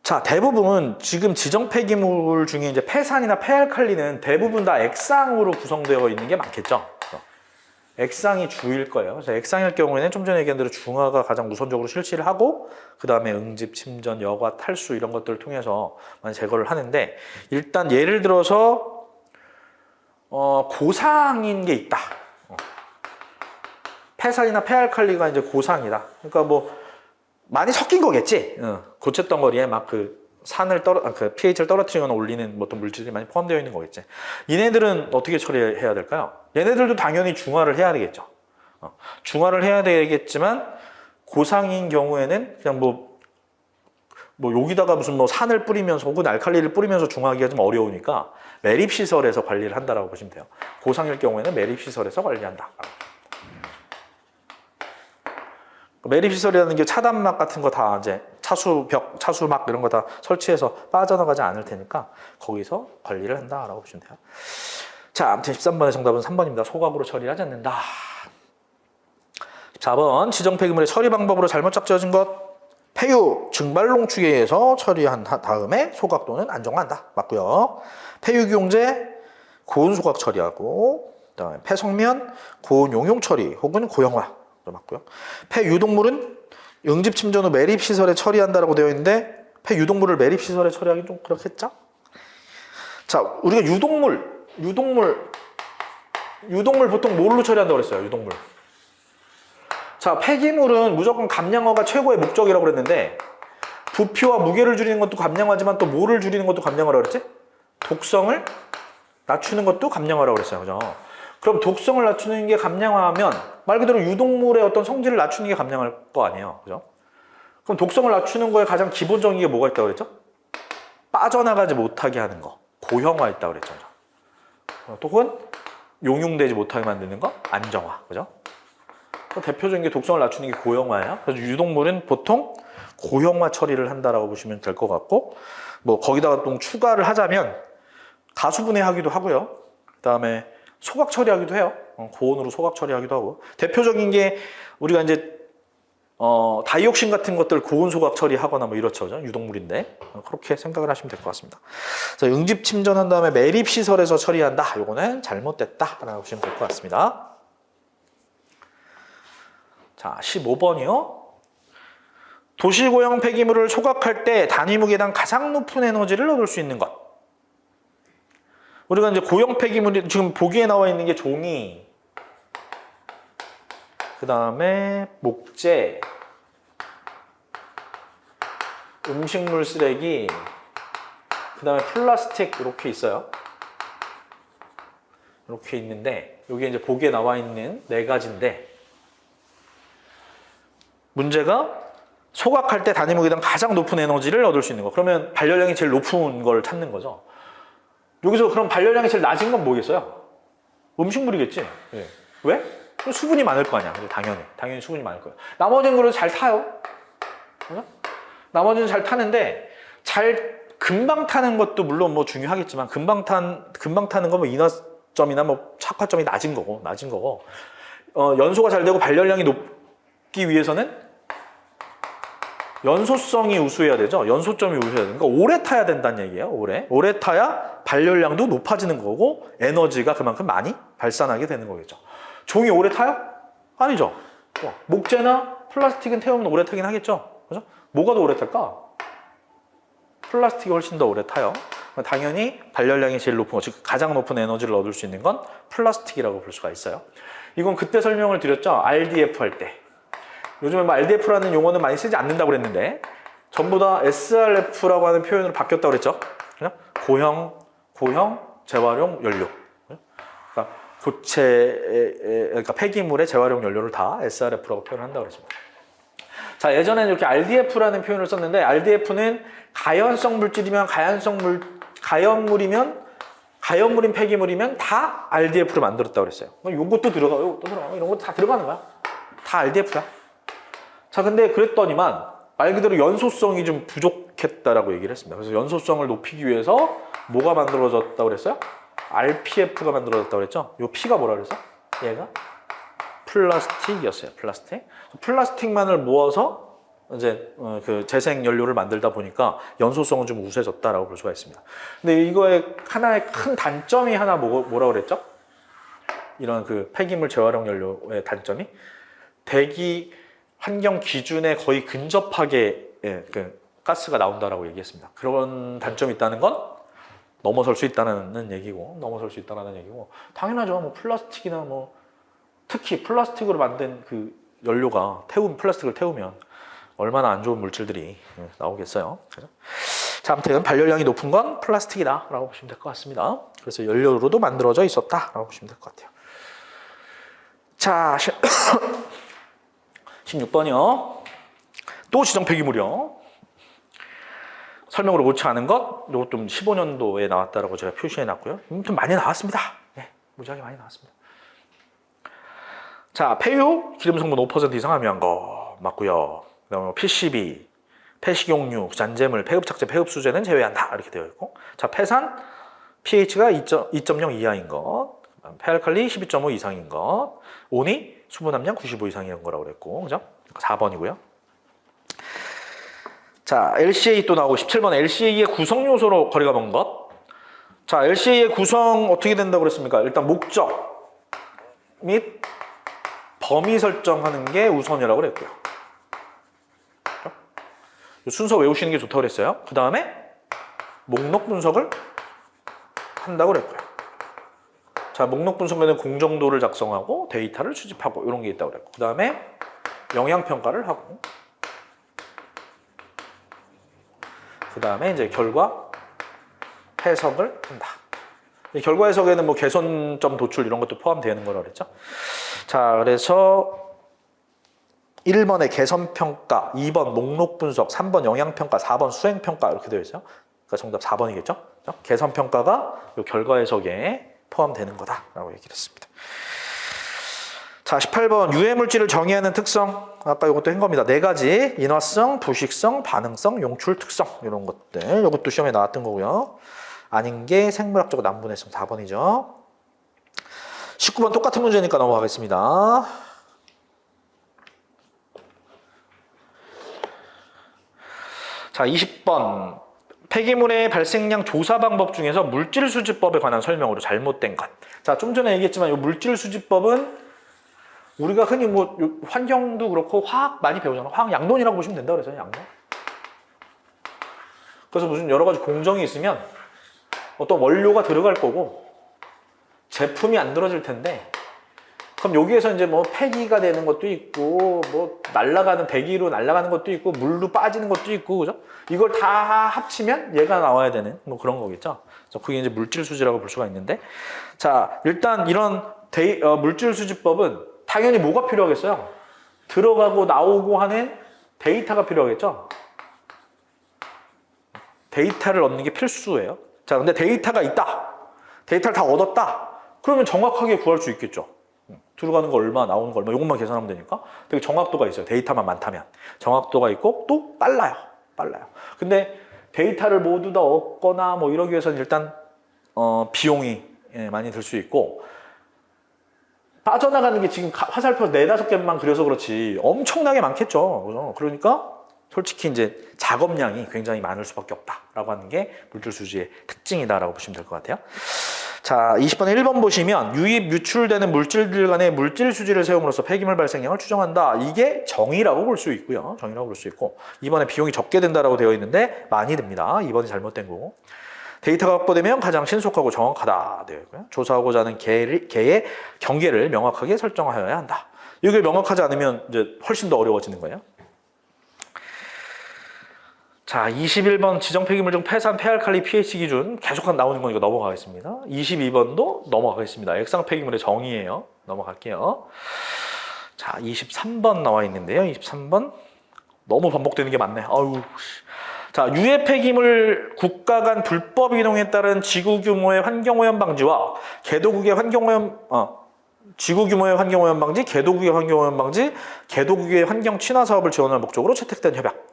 자, 대부분 지금 지정 폐기물 중에 이제 폐산이나 폐알칼리는 대부분 다 액상으로 구성되어 있는 게 많겠죠. 액상이 주일 거예요. 그래서 액상일 경우에는 좀 전에 얘기한 대로 중화가 가장 우선적으로 실시를 하고 그 다음에 응집, 침전, 여과, 탈수 이런 것들을 통해서 많이 제거를 하는데 일단 예를 들어서 고상인 게 있다. 폐산이나 폐알칼리가 이제 고상이다. 그러니까 뭐 많이 섞인 거겠지. 고체 덩어리에 막 그 산을 그 pH를 떨어뜨리거나 올리는 뭐 어떤 물질이 많이 포함되어 있는 거겠지. 얘네들은 어떻게 처리해야 될까요? 얘네들도 당연히 중화를 해야 되겠죠. 중화를 해야 되겠지만 고상인 경우에는 그냥 뭐 여기다가 무슨 뭐 산을 뿌리면서 혹은 알칼리를 뿌리면서 중화하기가 좀 어려우니까 매립시설에서 관리를 한다라고 보시면 돼요. 고상일 경우에는 매립시설에서 관리한다. 매립시설이라는 게 차단막 같은 거 다 이제 차수벽, 차수막 이런 거 다 설치해서 빠져나가지 않을 테니까 거기서 관리를 한다라고 보시면 돼요. 자, 아무튼 13번의 정답은 3번입니다. 소각으로 처리하지 않는다. 14번 지정 폐기물의 처리 방법으로 잘못 작지어진 것. 폐유 증발농축에 의해서 처리한 다음에 소각 또는 안정화한다. 맞고요. 폐유기용제 고온 소각 처리하고, 그다음에 폐성면 고온 용융 처리 혹은 고형화 맞고요. 폐유독물은 응집 침전 후 매립 시설에 처리한다라고 되어 있는데 폐유독물을 매립 시설에 처리하기 좀 그렇겠죠? 자, 우리가 유독물 보통 뭘로 처리한다고 그랬어요? 유독물. 자, 폐기물은 무조건 감량화가 최고의 목적이라고 그랬는데 부피와 무게를 줄이는 것도 감량화지만 또 뭐를 줄이는 것도 감량화라고 그랬지? 독성을 낮추는 것도 감량화라고 그랬어요. 그죠? 그럼 독성을 낮추는 게 감량화하면 말 그대로 유독물의 어떤 성질을 낮추는 게 감량할 거 아니에요. 그죠? 그럼 독성을 낮추는 거에 가장 기본적인 게 뭐가 있다고 그랬죠? 빠져나가지 못하게 하는 거. 고형화 있다고 그랬죠. 또 혹은 용융되지 못하게 만드는 거. 안정화. 그죠? 대표적인 게 독성을 낮추는 게 고형화예요. 그래서 유독물은 보통 고형화 처리를 한다라고 보시면 될 것 같고, 뭐 거기다가 또 추가를 하자면 가수분해하기도 하고요. 그다음에 소각 처리하기도 해요. 고온으로 소각 처리하기도 하고. 대표적인 게 우리가 이제 다이옥신 같은 것들 고온 소각 처리하거나 뭐 이렇죠. 그죠? 유독물인데 그렇게 생각을 하시면 될 것 같습니다. 자, 응집 침전한 다음에 매립 시설에서 처리한다. 요거는 잘못됐다라고 보시면 될 것 같습니다. 자, 15번이요. 도시고형 폐기물을 소각할 때 단위 무게당 가장 높은 에너지를 얻을 수 있는 것. 우리가 이제 고형 폐기물이 지금 보기에 나와 있는 게 종이, 그 다음에 목재, 음식물 쓰레기, 그 다음에 플라스틱 이렇게 있어요. 이렇게 있는데 여기 이제 보기에 나와 있는 네 가지인데 문제가 소각할 때 단위 무게당 가장 높은 에너지를 얻을 수 있는 거. 그러면 발열량이 제일 높은 걸 찾는 거죠. 여기서 그럼 발열량이 제일 낮은 건 뭐겠어요? 음식물이겠지. 네. 왜? 수분이 많을 거 아니야. 당연히 수분이 많을 거예요. 나머지는 그래도 잘 타요. 그죠? 나머지는 잘 타는데 금방 타는 것도 물론 뭐 중요하겠지만 금방 타는 거 뭐 인화점이나 뭐 착화점이 낮은 거고 연소가 잘 되고 발열량이 높기 위해서는 연소성이 우수해야 되죠. 연소점이 우수해야 되는 거. 오래 타야 된다는 얘기예요. 오래 타야 발열량도 높아지는 거고 에너지가 그만큼 많이 발산하게 되는 거겠죠. 종이 오래 타요? 아니죠. 목재나 플라스틱은 태우면 오래 타긴 하겠죠. 그죠? 뭐가 더 오래 탈까? 플라스틱이 훨씬 더 오래 타요. 당연히 발열량이 제일 높은 거, 즉 가장 높은 에너지를 얻을 수 있는 건 플라스틱이라고 볼 수가 있어요. 이건 그때 설명을 드렸죠. RDF 할 때. 요즘에 뭐 RDF라는 용어는 많이 쓰지 않는다고 그랬는데 전부 다 SRF라고 하는 표현으로 바뀌었다고 그랬죠. 고형 재활용 연료. 그러니까 그러니까 폐기물의 재활용 연료를 다 SRF라고 표현한다고 그랬습니다. 자, 예전에는 이렇게 RDF라는 표현을 썼는데 RDF는 가연성 물질이면 가연물인 폐기물이면 다 RDF로 만들었다고 그랬어요. 이것도 들어가, 이것도 들어가, 이런 것도 다 들어가는 거야. 다 RDF야. 자, 근데 그랬더니만 말 그대로 연소성이 좀 부족했다라고 얘기를 했습니다. 그래서 연소성을 높이기 위해서 뭐가 만들어졌다고 그랬어요? RPF가 만들어졌다고 그랬죠? 이 P가 뭐라 그랬어? 얘가 플라스틱이었어요. 플라스틱만을 모아서 이제 그 재생 연료를 만들다 보니까 연소성은 좀 우수해졌다라고 볼 수가 있습니다. 근데 이거의 하나의 큰 단점이 뭐라고 그랬죠? 이런 그 폐기물 재활용 연료의 단점이 대기 환경 기준에 거의 근접하게 그 가스가 나온다라고 얘기했습니다. 그런 단점이 있다는 건 넘어설 수 있다는 얘기고, 당연하죠. 뭐 플라스틱이나 뭐 특히 플라스틱으로 만든 그 연료가 플라스틱을 태우면 얼마나 안 좋은 물질들이 나오겠어요. 그죠? 자, 아무튼 발열량이 높은 건 플라스틱이다라고 보시면 될 것 같습니다. 그래서 연료로도 만들어져 있었다라고 보시면 될 것 같아요. 자, 16번이요. 또 지정 폐기물이요. 설명으로 옳지 않은 것, 이것 좀 15년도에 나왔다라고 제가 표시해 놨고요. 좀 많이 나왔습니다. 네, 무지하게 많이 나왔습니다. 자, 폐유, 기름 성분 5% 이상 함유한 거 맞고요. 그다음에 PCB, 폐식용유, 잔재물, 폐흡착제, 폐흡수제는 제외한다 이렇게 되어 있고, 자, 폐산, pH가 2.0 이하인 것, 폐알칼리 12.5 이상인 것, 온이 수분 함량 95 이상인 거라고 그랬고, 그죠? 4번이고요. 자, LCA 또 나오고 17번 LCA의 구성 요소로 거리가 먼 것. 자, LCA의 구성 어떻게 된다고 그랬습니까? 일단 목적 및 범위 설정하는 게 우선이라고 그랬고요. 순서 외우시는 게 좋다고 그랬어요. 그 다음에 목록 분석을 한다고 그랬고요. 자, 목록 분석에는 공정도를 작성하고 데이터를 수집하고 이런 게 있다고 그랬고, 그 다음에 영향평가를 하고, 그 다음에 이제 결과 해석을 한다. 이 결과 해석에는 뭐 개선점 도출 이런 것도 포함되는 거라고 그랬죠. 자, 그래서 1번에 개선평가, 2번 목록 분석, 3번 영향평가, 4번 수행평가 이렇게 되어 있어요. 그러니까 정답 4번이겠죠. 개선평가가 이 결과 해석에 포함되는 거다라고 얘기를 했습니다. 자, 18번 유해물질을 정의하는 특성. 아까 이것도 한 겁니다. 4가지. 인화성, 부식성, 반응성, 용출 특성 이런 것들. 이것도 시험에 나왔던 거고요. 아닌 게 생물학적 난분해성 4번이죠. 19번 똑같은 문제니까 넘어가겠습니다. 자, 20번 폐기물의 발생량 조사 방법 중에서 물질 수집법에 관한 설명으로 잘못된 것. 자, 좀 전에 얘기했지만 이 물질 수집법은 우리가 흔히 뭐 환경도 그렇고 화학 많이 배우잖아. 화학 양론이라고 보시면 된다 그래서 양론. 그래서 무슨 여러 가지 공정이 있으면 어떤 원료가 들어갈 거고 제품이 안 들어질 텐데, 그럼 여기에서 이제 뭐 폐기가 되는 것도 있고 뭐 날아가는 배기로 날아가는 것도 있고 물로 빠지는 것도 있고, 그죠? 이걸 다 합치면 얘가 나와야 되는 뭐 그런 거겠죠. 그래서 그게 이제 물질 수지라고 볼 수가 있는데, 자, 일단 이런 물질 수집법은 당연히 뭐가 필요하겠어요? 들어가고 나오고 하는 데이터가 필요하겠죠. 데이터를 얻는 게 필수예요. 자, 근데 데이터가 있다. 데이터를 다 얻었다. 그러면 정확하게 구할 수 있겠죠. 들어가는 거 얼마, 나오는 거 얼마, 이것만 계산하면 되니까 되게 정확도가 있어요. 데이터만 많다면. 정확도가 있고 또 빨라요. 근데 데이터를 모두 다 얻거나 뭐 이러기 위해서는 일단 비용이 많이 들 수 있고, 빠져나가는 게 지금 화살표 4, 5개만 그려서 그렇지 엄청나게 많겠죠. 그죠? 그러니까 솔직히 이제 작업량이 굉장히 많을 수밖에 없다라고 하는 게 물질 수지의 특징이다라고 보시면 될 것 같아요. 자, 20번에 1번 보시면 유입, 유출되는 물질들 간의 물질 수지를 세움으로써 폐기물 발생량을 추정한다. 이게 정의라고 볼 수 있고요. 정의라고 볼 수 있고, 2번에 비용이 적게 든다라고 되어 있는데 많이 듭니다. 2번이 잘못된 거고. 데이터가 확보되면 가장 신속하고 정확하다 되어 있고요. 조사하고자 하는 개의 경계를 명확하게 설정하여야 한다. 이게 명확하지 않으면 이제 훨씬 더 어려워지는 거예요. 자, 21번 지정 폐기물 중 폐산, 폐알칼리, pH 기준 계속 나오는 거니까 넘어가겠습니다. 22번도 넘어가겠습니다. 액상 폐기물의 정의예요. 넘어갈게요. 자, 23번 나와 있는데요. 23번 너무 반복되는 게 많네. 아유. 자, 유해 폐기물 국가 간 불법 이동에 따른 지구 규모의 환경오염 방지와 개도국의 지구 규모의 환경오염 방지, 개도국의 환경오염 방지, 개도국의 환경 친화 사업을 지원할 목적으로 채택된 협약.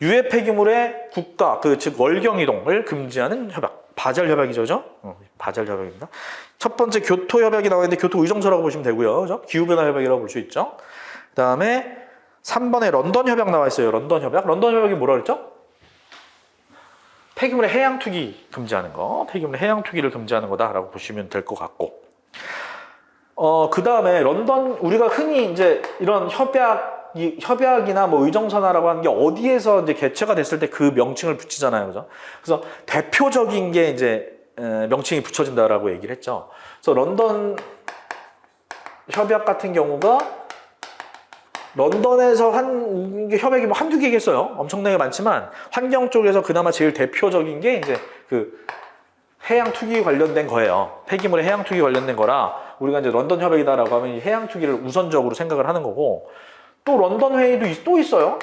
유해 폐기물의 국가, 즉 월경 이동을 금지하는 협약. 바젤 협약이죠, 그죠? 바젤 협약입니다. 첫 번째 교토 협약이 나와 있는데 교토 의정서라고 보시면 되고요, 그죠? 기후 변화 협약이라고 볼 수 있죠. 그다음에 3번에 런던 협약 나와 있어요. 런던 협약. 런던 협약이 뭐라 그랬죠? 폐기물의 해양 투기 금지하는 거. 폐기물의 해양 투기를 금지하는 거다라고 보시면 될 것 같고. 그다음에 런던, 우리가 흔히 이제 이런 협약이나 뭐 의정서나라고 하는 게 어디에서 이제 개최가 됐을 때 그 명칭을 붙이잖아요. 그죠? 그래서 대표적인 게 이제 명칭이 붙여진다라고 얘기를 했죠. 그래서 런던 협약 같은 경우가 런던에서 한 협약이 뭐 한두 개겠어요. 엄청나게 많지만 환경 쪽에서 그나마 제일 대표적인 게 이제 그 해양 투기 관련된 거예요. 폐기물의 해양 투기 관련된 거라 우리가 이제 런던 협약이다라고 하면 해양 투기를 우선적으로 생각을 하는 거고, 또 런던 회의도 또 있어요.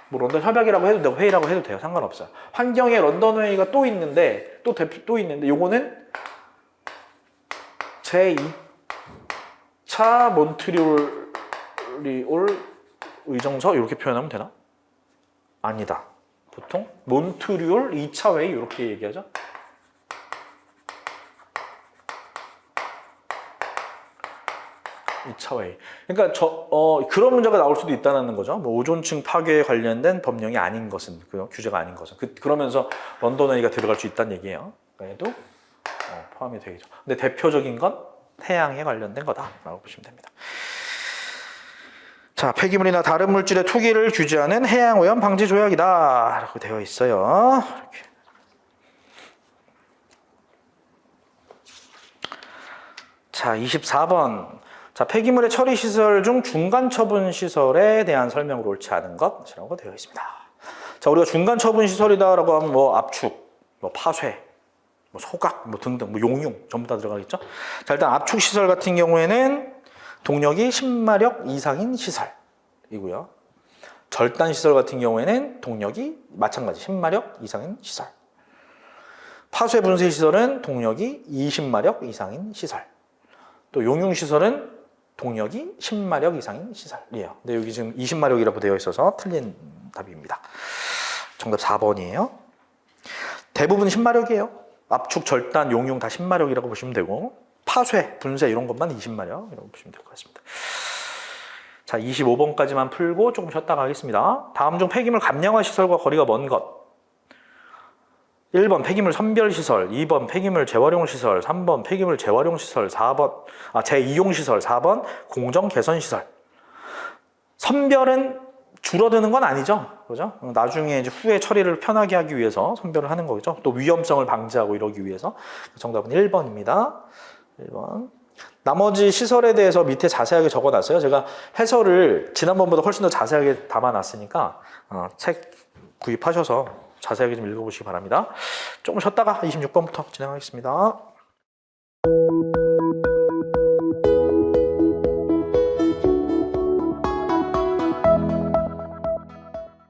뭐 런던 협약이라고 해도 되고 회의라고 해도 돼요. 상관없어요. 환경의 런던 회의가 또 있는데 또 있는데 요거는 제2차 몬트리올 의정서 이렇게 표현하면 되나? 아니다. 보통 몬트리올 2차 회의 이렇게 얘기하죠. 이차 회의. 그러니까 그런 문제가 나올 수도 있다는 거죠. 뭐 오존층 파괴에 관련된 법령이 아닌 것은, 그 규제가 아닌 것은. 그러면서 런던 회의가 들어갈 수 있다는 얘기예요. 그래도 포함이 되겠죠. 근데 대표적인 건 해양에 관련된 거다라고 보시면 됩니다. 자, 폐기물이나 다른 물질의 투기를 규제하는 해양오염 방지 조약이다 라고 되어 있어요. 이렇게. 자, 24번. 자, 폐기물의 처리 시설 중 중간 처분 시설에 대한 설명으로 옳지 않은 것이라고 되어 있습니다. 자, 우리가 중간 처분 시설이다라고 하면 뭐 압축, 뭐 파쇄, 뭐 소각, 뭐 등등, 뭐 용융 전부 다 들어가겠죠. 자, 일단 압축 시설 같은 경우에는 동력이 10마력 이상인 시설이고요. 절단 시설 같은 경우에는 동력이 마찬가지 10마력 이상인 시설. 파쇄 분쇄 시설은 동력이 20마력 이상인 시설. 또 용융 시설은 동력이 10마력 이상인 시설이에요. 근데 여기 지금 20마력이라고 되어 있어서 틀린 답입니다. 정답 4번이에요. 대부분 10마력이에요. 압축, 절단, 용융 다 10마력이라고 보시면 되고, 파쇄, 분쇄 이런 것만 20마력 이라고 보시면 될 것 같습니다. 자, 25번까지만 풀고 조금 쉬었다 가겠습니다. 다음 중 폐기물 감량화 시설과 거리가 먼 것. 1번 폐기물 선별 시설, 2번 폐기물 재활용 시설, 3번 폐기물 재활용 시설, 4번 재이용 시설, 4번 공정 개선 시설. 선별은 줄어드는 건 아니죠. 그죠? 나중에 이제 후에 처리를 편하게 하기 위해서 선별을 하는 거죠. 또 위험성을 방지하고 이러기 위해서. 정답은 1번입니다. 1번. 나머지 시설에 대해서 밑에 자세하게 적어놨어요. 제가 해설을 지난번보다 훨씬 더 자세하게 담아놨으니까 책 구입하셔서 자세하게 좀 읽어보시기 바랍니다. 조금 쉬었다가 26번부터 진행하겠습니다.